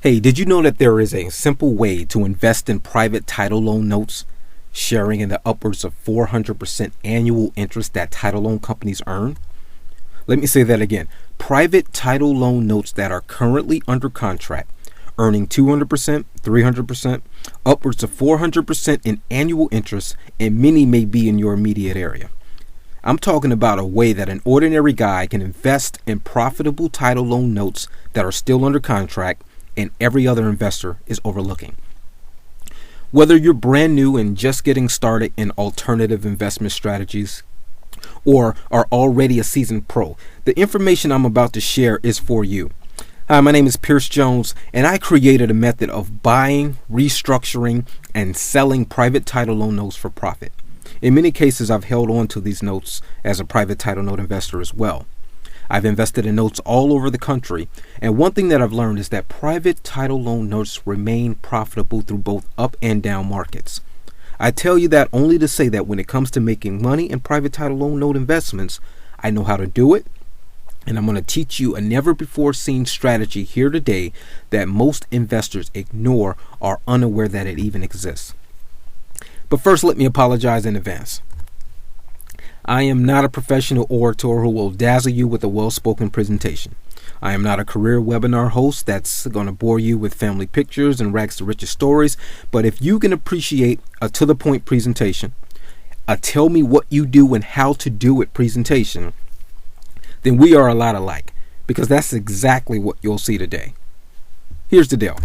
Hey, did you know that there is a simple way to invest in private title loan notes, sharing in the upwards of 400% annual interest that title loan companies earn? Let me say that again. Private title loan notes that are currently under contract, earning 200%, 300%, upwards of 400% in annual interest, and many may be in your immediate area. I'm talking about a way that an ordinary guy can invest in profitable title loan notes that are still under contract and every other investor is overlooking. Whether you're brand new and just getting started in alternative investment strategies or are already a seasoned pro, the information I'm about to share is for you. Hi, my name is Pierce Jones, and I created a method of buying, restructuring, and selling private title loan notes for profit. In many cases, I've held on to these notes as a private title note investor as well. I've invested in notes all over the country, and one thing that I've learned is that private title loan notes remain profitable through both up and down markets. I tell you that only to say that when it comes to making money in private title loan note investments, I know how to do it, and I'm going to teach you a never-before-seen strategy here today that most investors ignore or are unaware that it even exists. But first, let me apologize in advance. I am not a professional orator who will dazzle you with a well-spoken presentation. I am not a career webinar host that's going to bore you with family pictures and rags to riches stories. But if you can appreciate a to-the-point presentation, a tell me what you do and how to do it presentation, then we are a lot alike, because that's exactly what you'll see today. Here's the deal.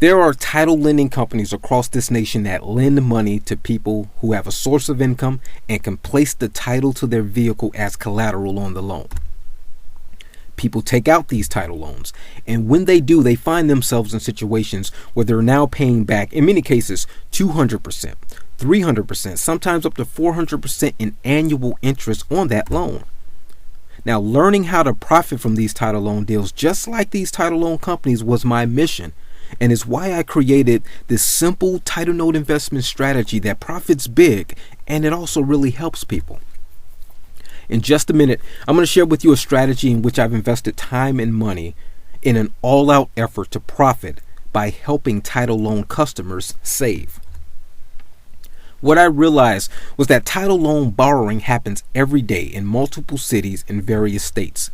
There are title lending companies across this nation that lend money to people who have a source of income and can place the title to their vehicle as collateral on the loan. People take out these title loans, and when they do, they find themselves in situations where they're now paying back, in many cases, 200%, 300%, sometimes up to 400% in annual interest on that loan. Now, learning how to profit from these title loan deals, just like these title loan companies, was my mission. And it's why I created this simple title note investment strategy that profits big, and it also really helps people. In just a minute, I'm going to share with you a strategy in which I've invested time and money in an all-out effort to profit by helping title loan customers save. What I realized was that title loan borrowing happens every day in multiple cities in various states.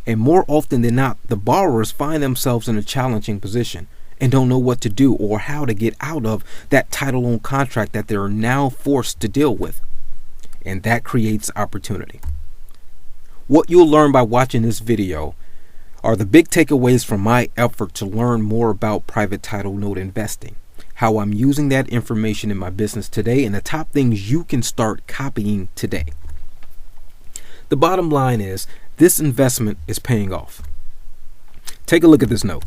And more often than not, the borrowers find themselves in a challenging position and don't know what to do or how to get out of that title loan contract that they're now forced to deal with. And that creates opportunity. What you'll learn by watching this video are the big takeaways from my effort to learn more about private title note investing, how I'm using that information in my business today, and the top things you can start copying today. The bottom line is this investment is paying off. Take a look at this note.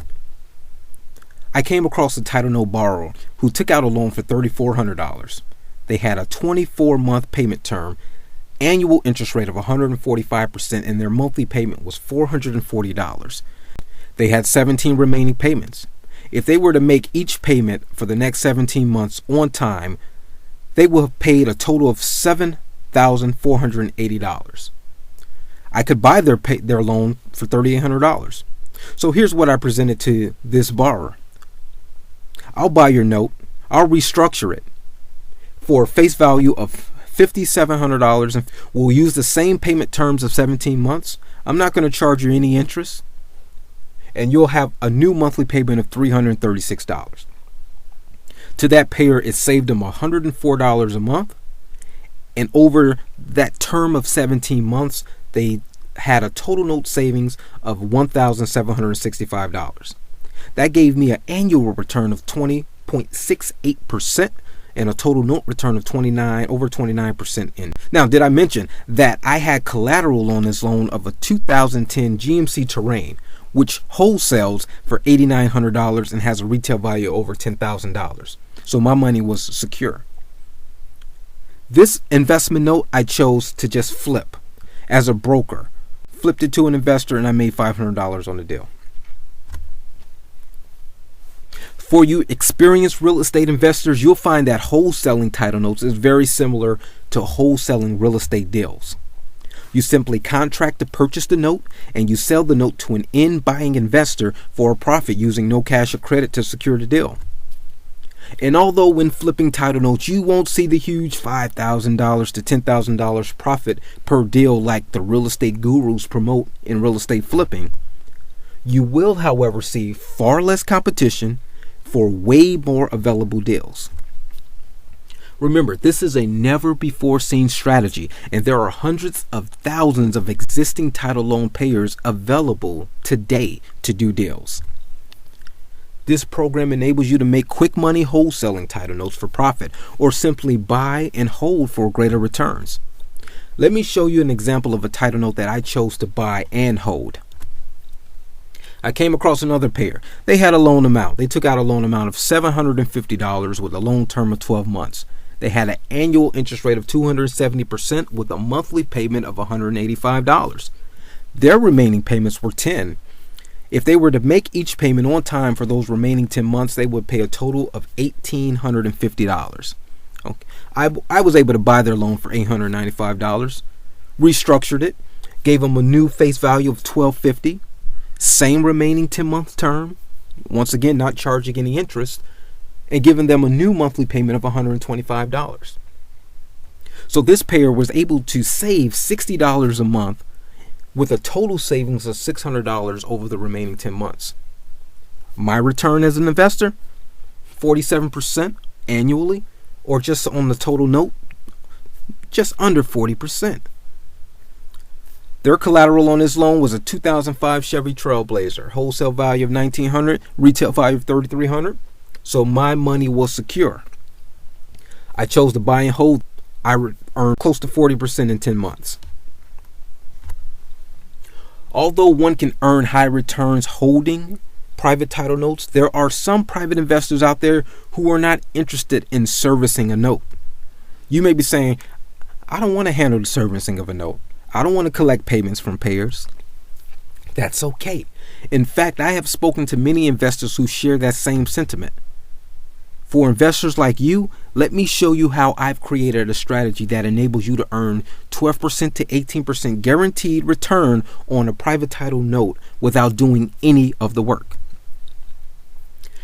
I came across a title note borrower who took out a loan for $3,400. They had a 24-month payment term, annual interest rate of 145%, and their monthly payment was $440. They had 17 remaining payments. If they were to make each payment for the next 17 months on time, they would have paid a total of $7,480. I could buy their loan for $3,800. So here's what I presented to this borrower. I'll buy your note. I'll restructure it for a face value of $5,700, and we'll use the same payment terms of 17 months. I'm not going to charge you any interest, and you'll have a new monthly payment of $336. To that payer, it saved them $104 a month, and over that term of 17 months, they had a total note savings of $1,765. That gave me an annual return of 20.68% and a total note return of over 29% in. Now, did I mention that I had collateral on this loan of a 2010 GMC Terrain, which wholesales for $8,900 and has a retail value of over $10,000. So my money was secure. This investment note I chose to just flip as a broker. Flipped it to an investor and I made $500 on the deal. For you experienced real estate investors, you'll find that wholesaling title notes is very similar to wholesaling real estate deals. You simply contract to purchase the note, and you sell the note to an end buying investor for a profit using no cash or credit to secure the deal. And although when flipping title notes, you won't see the huge $5,000 to $10,000 profit per deal like the real estate gurus promote in real estate flipping, you will, however, see far less competition for way more available deals. Remember, this is a never-before-seen strategy, and there are hundreds of thousands of existing title loan payers available today to do deals. This program enables you to make quick money wholesaling title notes for profit, or simply buy and hold for greater returns. Let me show you an example of a title note that I chose to buy and hold. I came across another pair. They had a loan amount. They took out a loan amount of $750 with a loan term of 12 months. They had an annual interest rate of 270% with a monthly payment of $185. Their remaining payments were $10. If they were to make each payment on time for those remaining 10 months, they would pay a total of $1,850. Okay. I was able to buy their loan for $895, restructured it, gave them a new face value of $1,250, same remaining 10-month term, once again not charging any interest, and giving them a new monthly payment of $125. So this pair was able to save $60 a month with a total savings of $600 over the remaining 10 months. My return as an investor, 47% annually, or just on the total note, just under 40%. Their collateral on this loan was a 2005 Chevy Trailblazer, wholesale value of $1,900, retail value of $3,300. So my money was secure. I chose to buy and hold. I earned close to 40% in 10 months. Although one can earn high returns holding private title notes, there are some private investors out there who are not interested in servicing a note. You may be saying, I don't want to handle the servicing of a note. I don't want to collect payments from payers. That's okay. In fact, I have spoken to many investors who share that same sentiment. For investors like you, let me show you how I've created a strategy that enables you to earn 12% to 18% guaranteed return on a private title note without doing any of the work.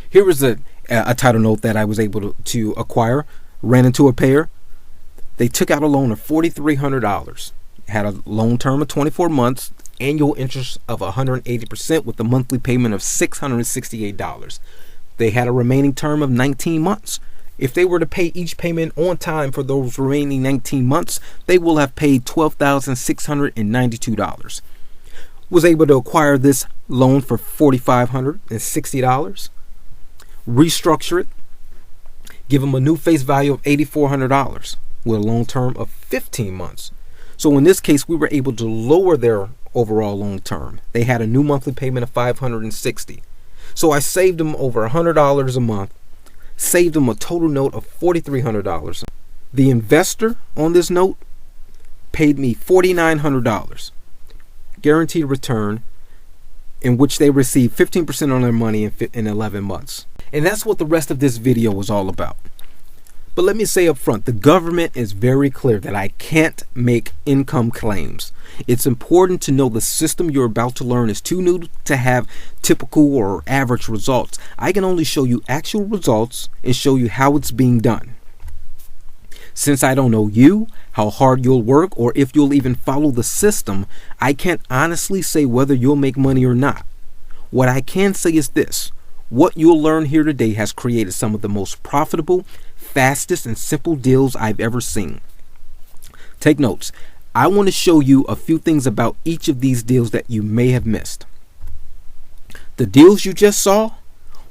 Here is a title note that I was able to acquire. Ran into a pair. They took out a loan of $4,300. Had a loan term of 24 months, annual interest of 180% with a monthly payment of $668. They had a remaining term of 19 months. If they were to pay each payment on time for those remaining 19 months, they will have paid $12,692. Was able to acquire this loan for $4,560. Restructure it. Give them a new face value of $8,400 with a loan term of 15 months. So in this case, we were able to lower their overall loan term. They had a new monthly payment of $560. So I saved them over $100 a month, saved them a total note of $4,300. The investor on this note paid me $4,900, guaranteed return, in which they received 15% on their money in 11 months. And that's what the rest of this video was all about. But let me say up front, the government is very clear that I can't make income claims. It's important to know the system you're about to learn is too new to have typical or average results. I can only show you actual results and show you how it's being done. Since I don't know you, how hard you'll work, or if you'll even follow the system, I can't honestly say whether you'll make money or not. What I can say is this: what you'll learn here today has created some of the most profitable, fastest, and simple deals I've ever seen. Take notes. I want to show you a few things about each of these deals that you may have missed. The deals you just saw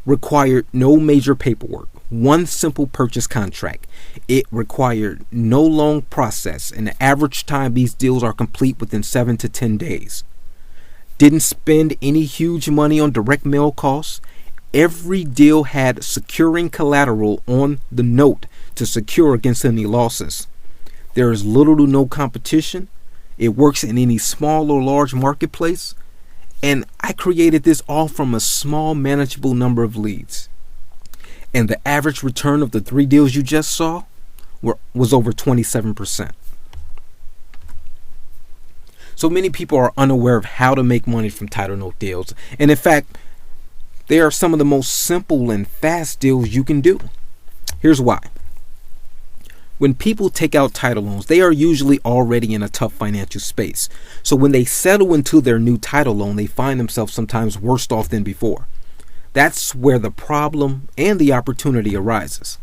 required no major paperwork, one simple purchase contract. It required no long process, and the average time these deals are complete within 7 to 10 days. Didn't spend any huge money on direct mail costs. Every deal had securing collateral on the note to secure against any losses. There is little to no competition. It works in any small or large marketplace. And I created this all from a small, manageable number of leads. And the average return of the 3 deals you just saw was over 27%. So many people are unaware of how to make money from title note deals. And in fact, they are some of the most simple and fast deals you can do. Here's why. When people take out title loans, they are usually already in a tough financial space. So when they settle into their new title loan, they find themselves sometimes worse off than before. That's where the problem and the opportunity arises.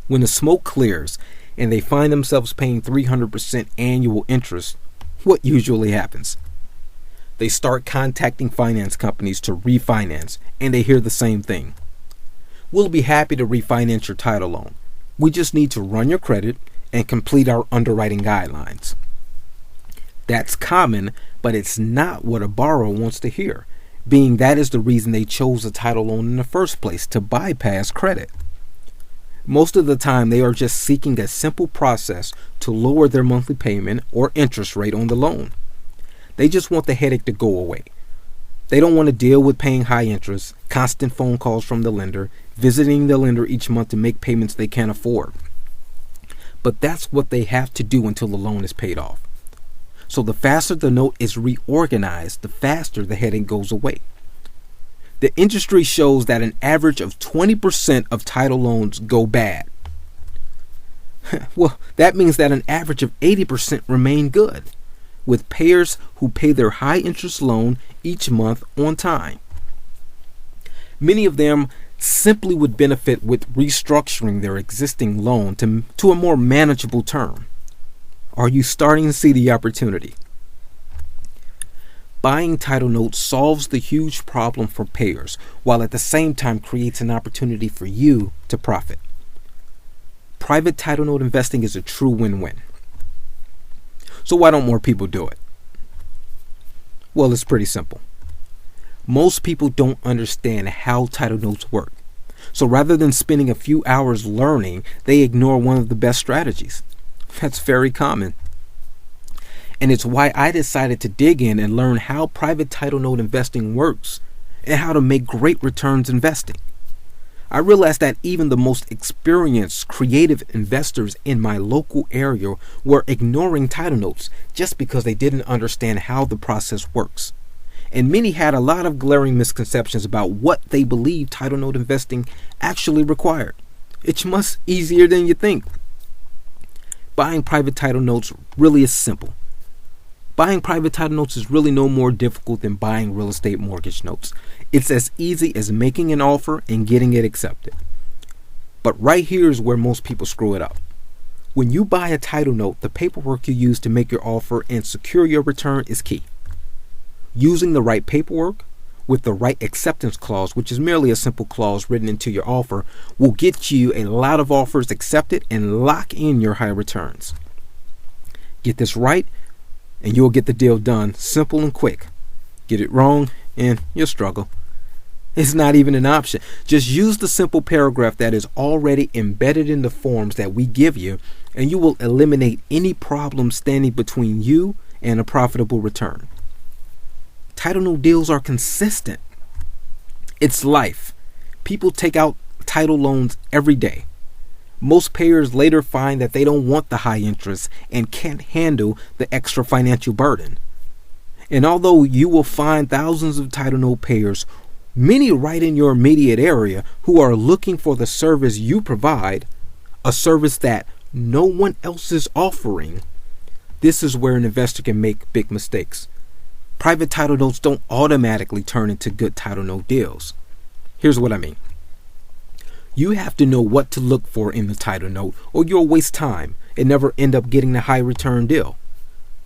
When the smoke clears and they find themselves paying 300% annual interest, what usually happens? They start contacting finance companies to refinance, and they hear the same thing. We'll be happy to refinance your title loan. We just need to run your credit and complete our underwriting guidelines. That's common, but it's not what a borrower wants to hear, being that is the reason they chose a title loan in the first place, to bypass credit. Most of the time, they are just seeking a simple process to lower their monthly payment or interest rate on the loan. They just want the headache to go away. They don't want to deal with paying high interest, constant phone calls from the lender, visiting the lender each month to make payments they can't afford. But that's what they have to do until the loan is paid off. So the faster the note is reorganized, the faster the headache goes away. The industry shows that an average of 20% of title loans go bad. Well, that means that an average of 80% remain good, with payers who pay their high interest loan each month on time. Many of them simply would benefit with restructuring their existing loan to a more manageable term. Are you starting to see the opportunity? Buying title notes solves the huge problem for payers, while at the same time creates an opportunity for you to profit. Private title note investing is a true win-win. So why don't more people do it? Well, it's pretty simple. Most people don't understand how title notes work. So rather than spending a few hours learning, they ignore one of the best strategies. That's very common. And it's why I decided to dig in and learn how private title note investing works and how to make great returns investing. I realized that even the most experienced creative investors in my local area were ignoring title notes just because they didn't understand how the process works. And many had a lot of glaring misconceptions about what they believed title note investing actually required. It's much easier than you think. Buying private title notes really is simple. Buying private title notes is really no more difficult than buying real estate mortgage notes. It's as easy as making an offer and getting it accepted. But right here is where most people screw it up. When you buy a title note, the paperwork you use to make your offer and secure your return is key. Using the right paperwork with the right acceptance clause, which is merely a simple clause written into your offer, will get you a lot of offers accepted and lock in your high returns. Get this right, and you'll get the deal done simple and quick. Get it wrong, and you'll struggle. It's not even an option. Just use the simple paragraph that is already embedded in the forms that we give you, and you will eliminate any problem standing between you and a profitable return. Title note deals are consistent. It's life. People take out title loans every day. Most payers later find that they don't want the high interest and can't handle the extra financial burden. And although you will find thousands of title note payers, many right in your immediate area who are looking for the service you provide, a service that no one else is offering, this is where an investor can make big mistakes. Private title notes don't automatically turn into good title note deals. Here's what I mean. You have to know what to look for in the title note, or you'll waste time and never end up getting the high return deal.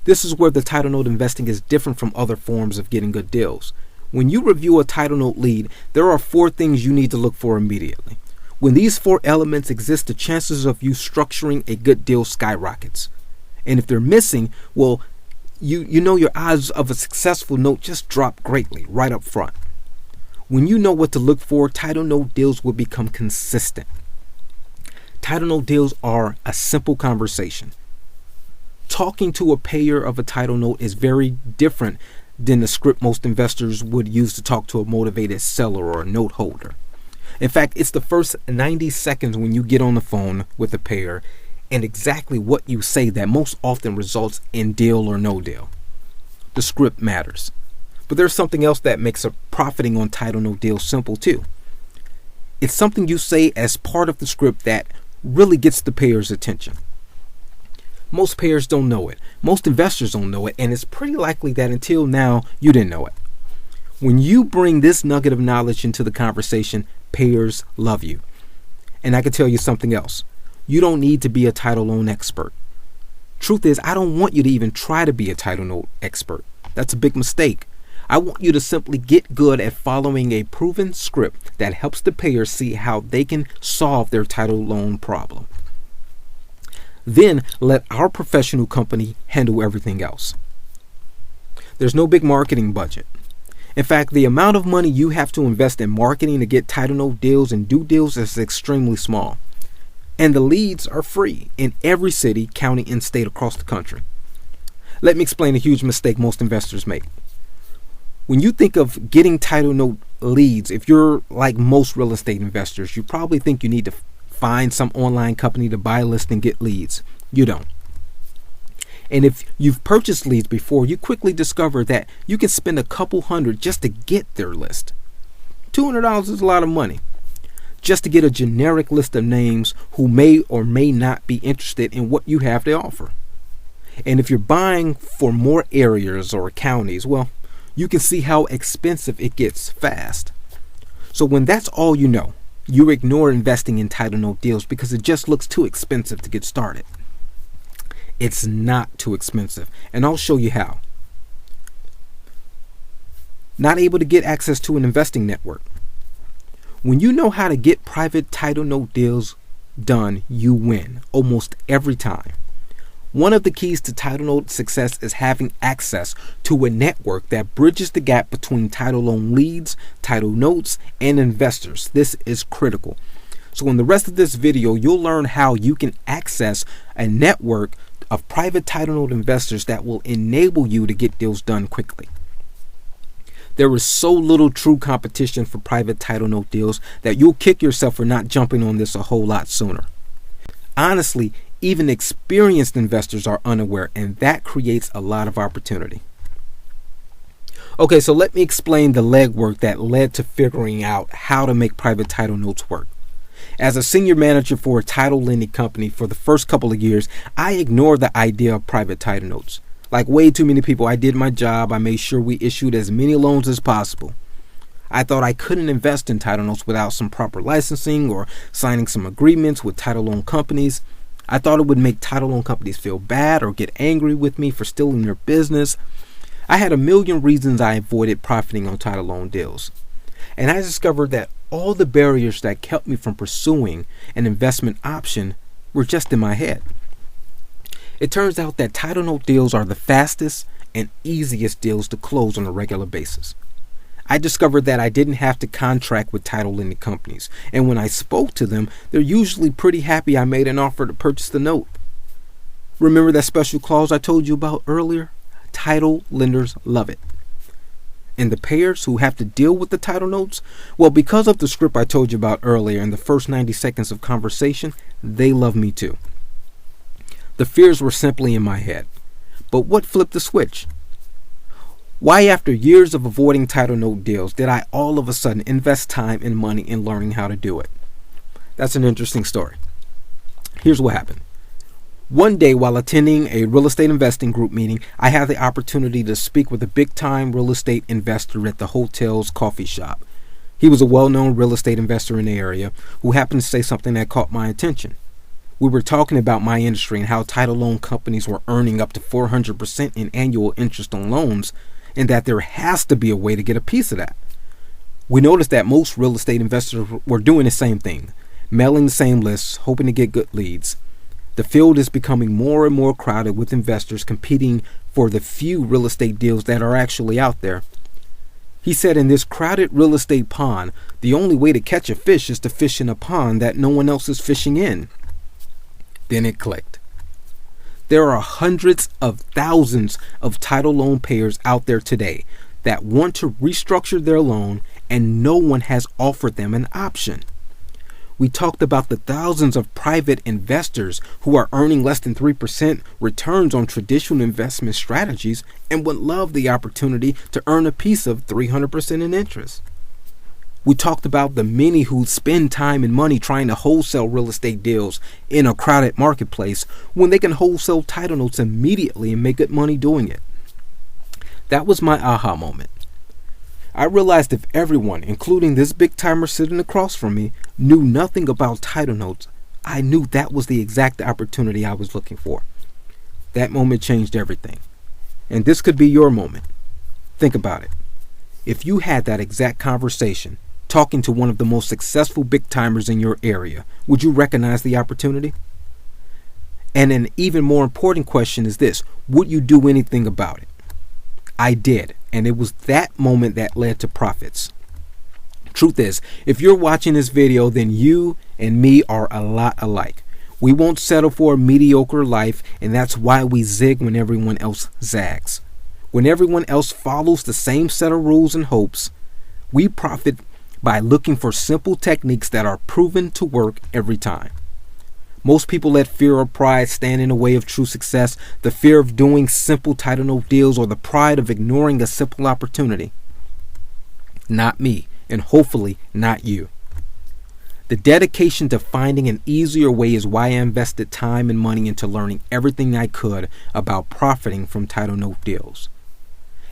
This is where the title note investing is different from other forms of getting good deals. When you review a title note lead, there are 4 things you need to look for immediately. When these 4 elements exist, the chances of you structuring a good deal skyrockets. And if they're missing, well, you know your odds of a successful note just drop greatly right up front. When you know what to look for, title note deals will become consistent. Title note deals are a simple conversation. Talking to a payer of a title note is very different than the script most investors would use to talk to a motivated seller or a note holder. In fact, it's the first 90 seconds when you get on the phone with a payer and exactly what you say that most often results in deal or no deal. the script matters. But there's something else that makes profiting on title note deals simple too. It's something you say as part of the script that really gets the payer's attention. Most payers don't know it. Most investors don't know it. And it's pretty likely that until now, you didn't know it. When you bring this nugget of knowledge into the conversation, payers love you. And I can tell you something else. You don't need to be a title loan expert. Truth is, I don't want you to even try to be a title note expert. That's a big mistake. I want you to simply get good at following a proven script that helps the payer see how they can solve their title loan problem. Then let our professional company handle everything else. There's no big marketing budget. In fact, the amount of money you have to invest in marketing to get title note deals and do deals is extremely small. And the leads are free in every city, county, and state across the country. Let me explain a huge mistake most investors make. When you think of getting title note leads, if you're like most real estate investors, you probably think you need to find some online company to buy a list and get leads. You don't. And if you've purchased leads before, you quickly discover that you can spend a couple hundred just to get their list. $200 is a lot of money just to get a generic list of names who may or may not be interested in what you have to offer. And if you're buying for more areas or counties, well, you can see how expensive it gets fast. So when that's all you know, you ignore investing in title note deals because it just looks too expensive to get started. It's not too expensive, and I'll show you how. Not able to get access to an investing network. When you know how to get private title note deals done, you win almost every time. One of the keys to title note success is having access to a network that bridges the gap between title loan leads, title notes, and investors. This is critical. So in the rest of this video, you'll learn how you can access a network of private title note investors that will enable you to get deals done quickly. There is so little true competition for private title note deals that you'll kick yourself for not jumping on this a whole lot sooner. Honestly, even experienced investors are unaware, and that creates a lot of opportunity. Okay, so let me explain the legwork that led to figuring out how to make private title notes work. As a senior manager for a title lending company for the first couple of years, I ignored the idea of private title notes. Like way too many people, I did my job. I made sure we issued as many loans as possible. I thought I couldn't invest in title notes without some proper licensing or signing some agreements with title loan companies. I thought it would make title loan companies feel bad or get angry with me for stealing their business. I had a million reasons I avoided profiting on title loan deals. And I discovered that all the barriers that kept me from pursuing an investment option were just in my head. It turns out that title note deals are the fastest and easiest deals to close on a regular basis. I discovered that I didn't have to contract with title lending companies, and when I spoke to them, they're usually pretty happy I made an offer to purchase the note. Remember that special clause I told you about earlier? Title lenders love it. And the payers who have to deal with the title notes, well, because of the script I told you about earlier in the first 90 seconds of conversation, they love me too. The fears were simply in my head. But what flipped the switch? Why, after years of avoiding title note deals, did I all of a sudden invest time and money in learning how to do it? That's an interesting story. Here's what happened. One day, while attending a real estate investing group meeting, I had the opportunity to speak with a big-time real estate investor at the hotel's coffee shop. He was a well-known real estate investor in the area who happened to say something that caught my attention. We were talking about my industry and how title loan companies were earning up to 400% in annual interest on loans, and that there has to be a way to get a piece of that. We noticed that most real estate investors were doing the same thing, mailing the same lists, hoping to get good leads. The field is becoming more and more crowded with investors competing for the few real estate deals that are actually out there. He said, in this crowded real estate pond, the only way to catch a fish is to fish in a pond that no one else is fishing in. Then it clicked. There are hundreds of thousands of title loan payers out there today that want to restructure their loan, and no one has offered them an option. We talked about the thousands of private investors who are earning less than 3% returns on traditional investment strategies and would love the opportunity to earn a piece of 300% in interest. We talked about the many who spend time and money trying to wholesale real estate deals in a crowded marketplace when they can wholesale title notes immediately and make good money doing it. That was my aha moment. I realized if everyone, including this big timer sitting across from me, knew nothing about title notes, I knew that was the exact opportunity I was looking for. That moment changed everything. And this could be your moment. Think about it. If you had that exact conversation, talking to one of the most successful big timers in your area, would you recognize the opportunity? And an even more important question is this: would you do anything about it? I did, and it was that moment that led to profits. Truth is, if you're watching this video, then you and me are a lot alike. We won't settle for a mediocre life, and that's why we zig when everyone else zags. When everyone else follows the same set of rules and hopes, we profit by looking for simple techniques that are proven to work every time. Most people let fear or pride stand in the way of true success, the fear of doing simple title note deals or the pride of ignoring a simple opportunity. Not me, and hopefully not you. The dedication to finding an easier way is why I invested time and money into learning everything I could about profiting from title note deals.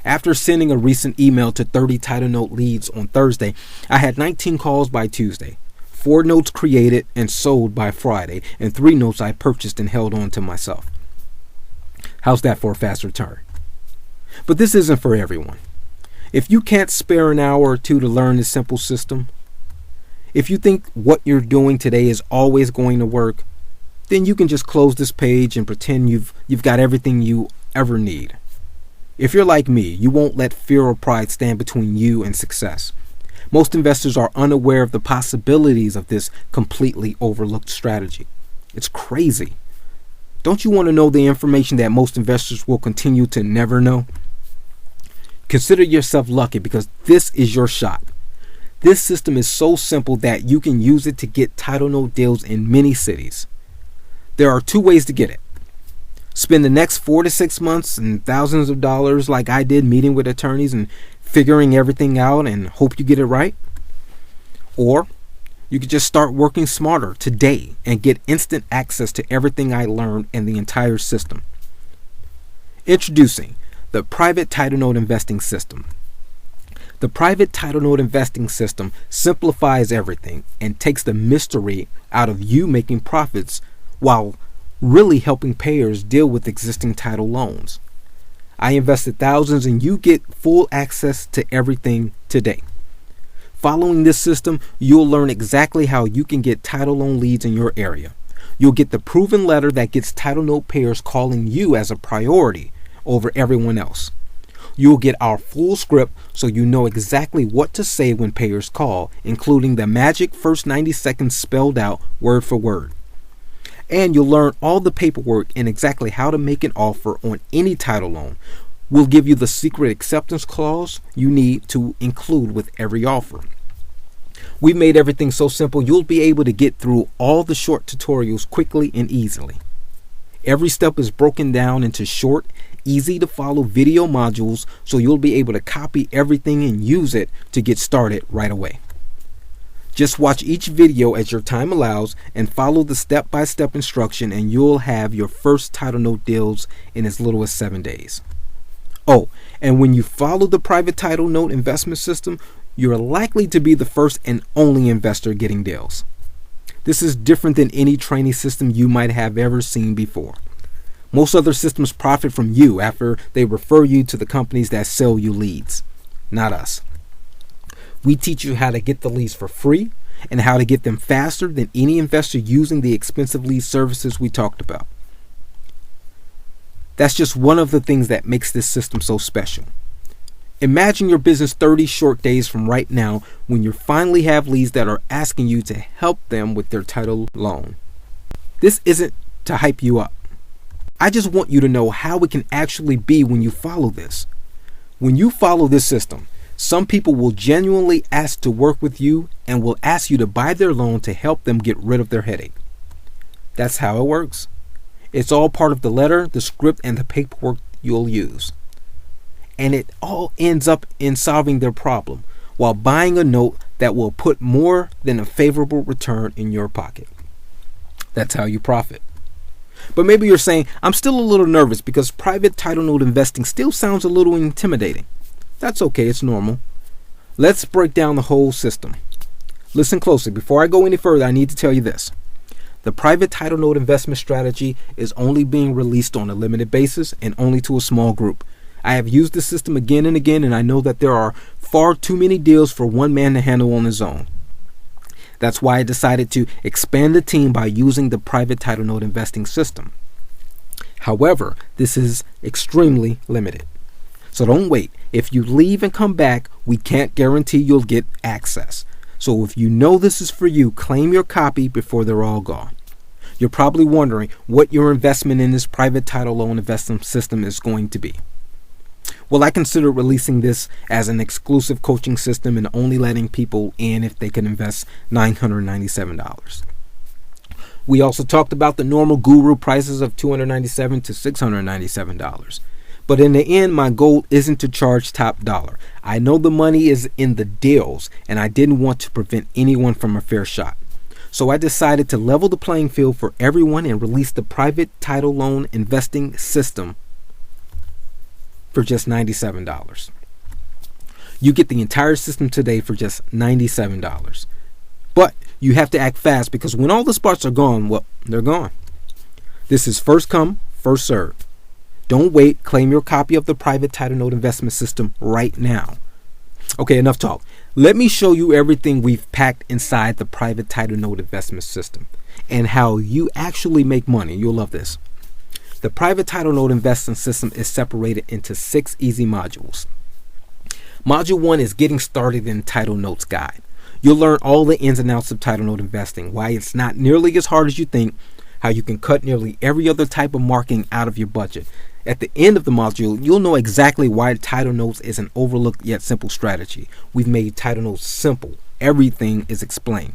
After sending a recent email to 30 title note leads on Thursday, I had 19 calls by Tuesday, 4 notes created and sold by Friday, and 3 notes I purchased and held on to myself. How's that for a fast return? But this isn't for everyone. If you can't spare an hour or two to learn this simple system, if you think what you're doing today is always going to work, then you can just close this page and pretend you've got everything you ever need. If you're like me, you won't let fear or pride stand between you and success. Most investors are unaware of the possibilities of this completely overlooked strategy. It's crazy. Don't you want to know the information that most investors will continue to never know? Consider yourself lucky because this is your shot. This system is so simple that you can use it to get title note deals in many cities. There are 2 ways to get it. Spend the next 4 to 6 months and thousands of dollars like I did meeting with attorneys and figuring everything out and hope you get it right. Or you could just start working smarter today and get instant access to everything I learned in the entire system. Introducing the Private Title Note Investing System. The Private Title Note Investing System simplifies everything and takes the mystery out of you making profits while really helping payers deal with existing title loans. I invested thousands and you get full access to everything today. Following this system, you'll learn exactly how you can get title loan leads in your area. You'll get the proven letter that gets title note payers calling you as a priority over everyone else. You'll get our full script so you know exactly what to say when payers call, including the magic first 90 seconds spelled out word for word. And you'll learn all the paperwork and exactly how to make an offer on any title loan. We'll give you the secret acceptance clause you need to include with every offer. We've made everything so simple you'll be able to get through all the short tutorials quickly and easily. Every step is broken down into short, easy to follow video modules so you'll be able to copy everything and use it to get started right away. Just watch each video as your time allows and follow the step-by-step instruction and you'll have your first title note deals in as little as 7 days. Oh, and when you follow the private title note investment system, you're likely to be the first and only investor getting deals. This is different than any training system you might have ever seen before. Most other systems profit from you after they refer you to the companies that sell you leads. Not us. We teach you how to get the leads for free and how to get them faster than any investor using the expensive lead services we talked about. That's just one of the things that makes this system so special. Imagine your business 30 short days from right now when you finally have leads that are asking you to help them with their title loan. This isn't to hype you up. I just want you to know how it can actually be when you follow this. When you follow this system, Some people will genuinely ask to work with you and will ask you to buy their loan to help them get rid of their headache. That's how it works. It's all part of the letter, the script, and the paperwork you'll use. And it all ends up in solving their problem while buying a note that will put more than a favorable return in your pocket. That's how you profit. But maybe you're saying, I'm still a little nervous because private title note investing still sounds a little intimidating. That's okay, it's normal. Let's break down the whole system. Listen closely. Before I go any further, I need to tell you this. The private title note investment strategy is only being released on a limited basis and only to a small group. I have used the system again and again, and I know that there are far too many deals for one man to handle on his own. That's why I decided to expand the team by using the private title note investing system. However, this is extremely limited. So don't wait. If you leave and come back, we can't guarantee you'll get access. So if you know this is for you, claim your copy before they're all gone. You're probably wondering what your investment in this private title loan investment system is going to be. Well, I consider releasing this as an exclusive coaching system and only letting people in if they can invest $997. We also talked about the normal guru prices of $297 to $697. But in the end, my goal isn't to charge top dollar. I know the money is in the deals, and I didn't want to prevent anyone from a fair shot. So I decided to level the playing field for everyone and release the private title loan investing system for just $97. You get the entire system today for just $97. But you have to act fast because when all the spots are gone, well, they're gone. This is first come, first served. Don't wait. Claim your copy of the private title note investment system right now. Okay, enough talk. Let me show you everything we've packed inside the private title note investment system and how you actually make money. You'll love this. The private title note investment system is separated into 6 easy modules. Module 1 is getting started in title notes guide. You'll learn all the ins and outs of title note investing, why it's not nearly as hard as you think, how you can cut nearly every other type of marketing out of your budget. At the end of the module, you'll know exactly why title notes is an overlooked yet simple strategy. We've made title notes simple. Everything is explained.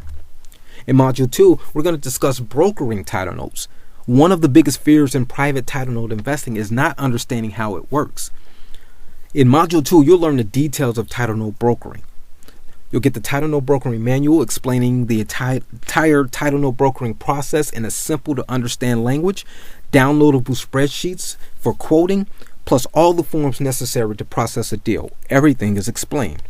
In module 2, we're going to discuss brokering title notes. One of the biggest fears in private title note investing is not understanding how it works. In module 2, you'll learn the details of title note brokering. You'll get the title note brokering manual explaining the entire title note brokering process in a simple to understand language, downloadable spreadsheets for quoting, plus all the forms necessary to process a deal. Everything is explained.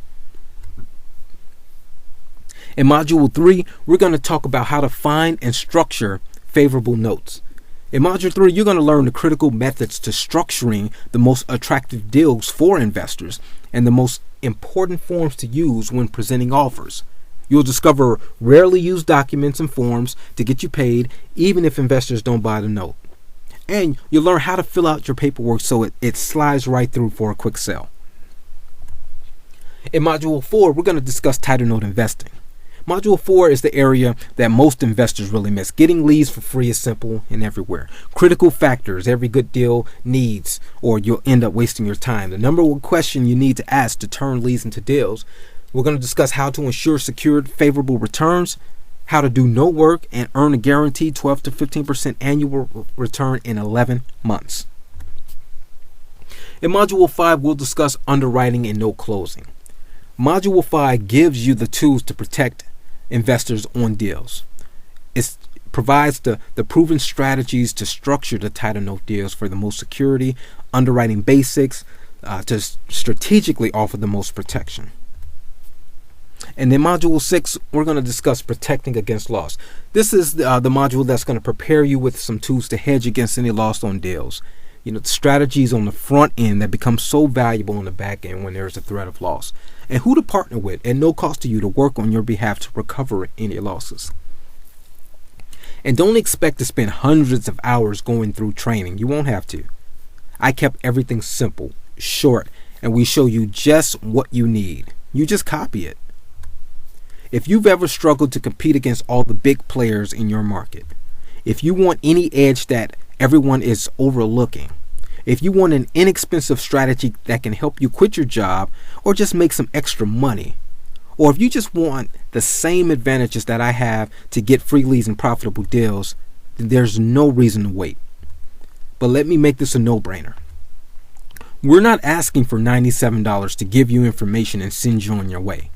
In module 3, we're going to talk about how to find and structure favorable notes. In module 3, you're going to learn the critical methods to structuring the most attractive deals for investors and the most important forms to use when presenting offers. You'll discover rarely used documents and forms to get you paid even if investors don't buy the note. And you'll learn how to fill out your paperwork so it slides right through for a quick sale. In module 4, we're going to discuss title note investing. Module 4 is the area that most investors really miss. Getting leads for free is simple and everywhere. Critical factors every good deal needs, or you'll end up wasting your time. The number one question you need to ask to turn leads into deals. We're going to discuss how to ensure secured favorable returns, how to do no work and earn a guaranteed 12 to 15% annual return in 11 months. In Module 5, we'll discuss underwriting and note closing. Module 5 gives you the tools to protect investors on deals. It provides the proven strategies to structure the title note deals for the most security, underwriting basics, to strategically offer the most protection. And in Module 6, we're going to discuss protecting against loss. This is the module that's going to prepare you with some tools to hedge against any loss on deals. You know, the strategies on the front end that become so valuable on the back end when there's a threat of loss. And who to partner with at no cost to you to work on your behalf to recover any losses. And don't expect to spend hundreds of hours going through training. You won't have to. I kept everything simple, short, and we show you just what you need. You just copy it. If you've ever struggled to compete against all the big players in your market, if you want any edge that everyone is overlooking, If you want an inexpensive strategy that can help you quit your job or just make some extra money, or if you just want the same advantages that I have to get free leads and profitable deals, then there's no reason to wait. But let me make this a no-brainer. We're not asking for $97 to give you information and send you on your way.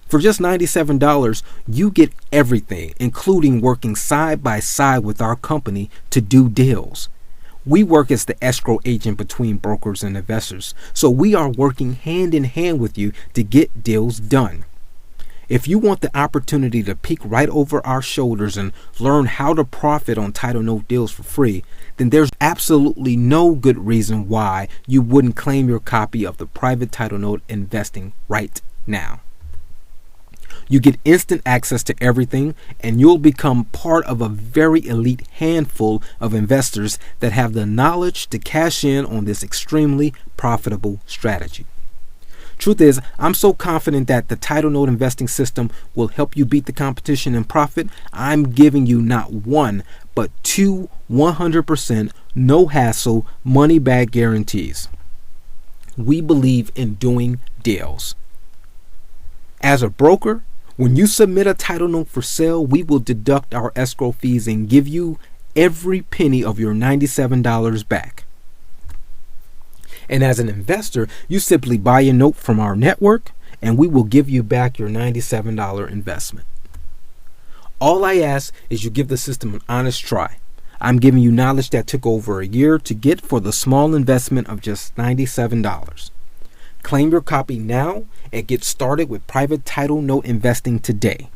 For just $97, you get everything, including working side by side with our company to do deals. We work as the escrow agent between brokers and investors, so we are working hand in hand with you to get deals done. If you want the opportunity to peek right over our shoulders and learn how to profit on title note deals for free, then there's absolutely no good reason why you wouldn't claim your copy of the Private Title Note Investing right now. You get instant access to everything, and you'll become part of a very elite handful of investors that have the knowledge to cash in on this extremely profitable strategy. Truth is, I'm so confident that the title note investing system will help you beat the competition and profit. I'm giving you not one, but two 100% no hassle money back guarantees. We believe in doing deals. As a broker, when you submit a title note for sale, we will deduct our escrow fees and give you every penny of your $97 back. And as an investor, you simply buy a note from our network and we will give you back your $97 investment. All I ask is you give the system an honest try. I'm giving you knowledge that took over a year to get for the small investment of just $97. Claim your copy now and get started with private title note investing today.